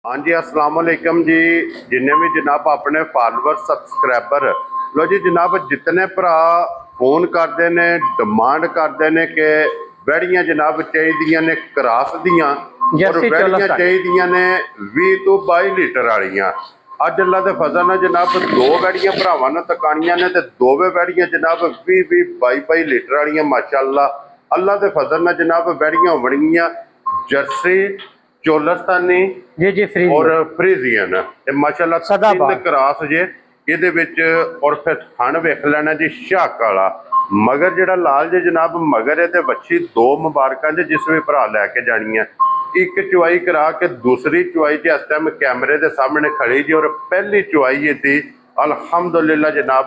हाँ जी, अस्सलाम वालेकुम जी। जिन्हें भी जनाब अपने फॉलोअर सब्सक्राइबर लो जी जनाब, जितने भरा फोन करते ने डिमांड करते ने कि वैड़ियां जनाब चाहिए ने क्रास दियां और वैड़ियां चाहिए ने 20 तो 22 लीटर वालियां। अज अल्लाह के फजल नाल जनाब दो वैड़ियां भरावां ने तकानियां ने ते दोवे वैड़ियां जनाब 20 22 लीटर वालियां माशाअल्लाह। अल्लाह के फजल नाल जनाब वैड़ियां होवणगियां जर्सी, चोलस्तानी जी और फ्रीजियन माशाअल्लाह तीन क्रास जे ਇਹਦੇ ਵਿੱਚ। और फिर थन वेख लेना जी शाक वाला मगर ਜਿਹੜਾ लाल जे जनाब मगर है ते बच्ची दो मुबारकां जे जिस भी भरा लैके जानी है। एक चुवाई करा के दूसरी चुवाई जी इस टाइम कैमरे के सामने खड़ी जी और पहली चुवाई ये थी अल्हम्दुलिल्लाह जनाब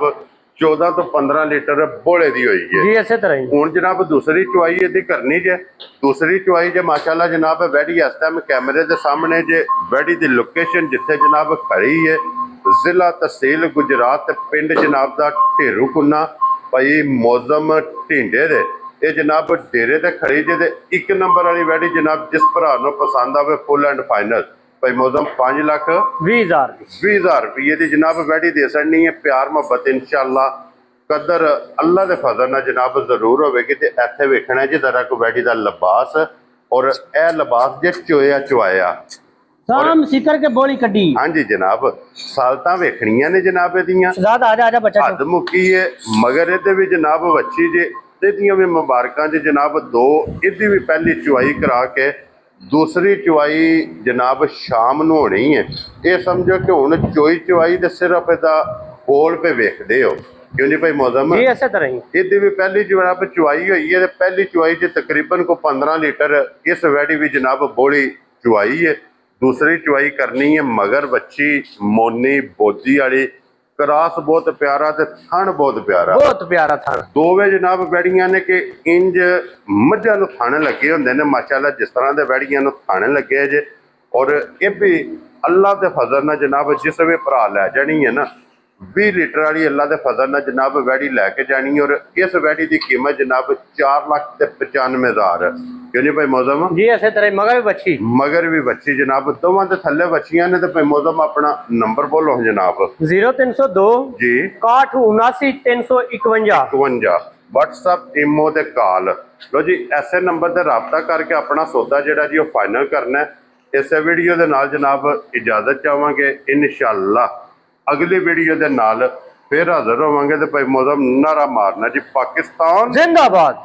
14 तो 15 लीटर बोले दी हुई है जी। इसे तरह हूँ जनाब दूसरी चुवाई ये करनी जे। दूसरी चुवाई जे माशाल्लाह जनाब वैड़ी इस टाइम कैमरे के सामने जे वैड़ी की लोकेशन जिथे जनाब खड़ी है जिला तहसील गुजरात पिंड जनाब का ढेरू कुन्ना भाई मौजम ढिंडे दे ये जनाब डेरे ते खड़ी जे। ते एक नंबर वाली वैड़ी जनाब जिस भरा पसंद आवे फुल एंड फाइनल भाई मौजम 5,20,000 रुपये की जनाब वैड़ी दे सकनी है। प्यार मोहब्बत इंशाअल्लाह कदर अल्लाह के फजल नाल जनाब जरूर होगी। तो इत्थे वेखना जी जरा को वैड़ी का लिबास और यह लिबास जे चोया चुआया सीकर के बोली कड्डी। हाँ जी जनाब सालतां वेखनियां ने जनाब हद मुक्की है मगर ये भी जनाब बच्ची जे दियां भी मुबारकां जी जनाब दो इहदी भी पहली चुआई करा के दूसरी चुआई जनाब शाम नूं होनी है। ये समझो कि हुण चोई चुआई दे सिर्फ इहदा बोल पे वेखदे हो क्यों नहीं भाई मौजम इहदी भी पहली जनाब चुआई हुई है। पहली चुआई च तकरीबन को 15 लीटर इस वैड़ी भी जनाब बोली चुआई है। दूसरी चुआई करनी है मगर बच्ची मोनी बोधी वाली क्रास बहुत प्यारा ते थन बहुत प्यारा थन दोवे जनाब वैड़ियां ने कि इंज मझां नूं थन लगे हुंदे ने माशाअल्लाह जिस तरह दे वैड़ियां नूं थन लगे जे। और ये भी अल्लाह के फजल नाल जनाब जिस भी भरा लै जानी है ना 20 लीटर वाली अल्लाह के फजल नाल जनाब वैड़ी लैके जानी। और इस वैड़ी की कीमत जनाब 4,95,000 क्यों नहीं भाई मौजम जी। इसे तरह मगर भी बच्ची जनाब दोवां दे थल्ले बच्चियां ने। तो भाई मौजम अपना नंबर बोलो जनाब 0302 जी 6179 WhatsApp इमो ते कॉल लो जी। ऐसे नंबर से रबता करके अपना सौदा जिहड़ा जी फाइनल करना है। इस वीडियो के नाल जनाब इजाजत चाहांगे इंशाअल्लाह अगली वीडियो के नाल फिर हाजिर होवांगे। तो भाई मौजम नारा मारना जी पाकिस्तान जिंदाबाद।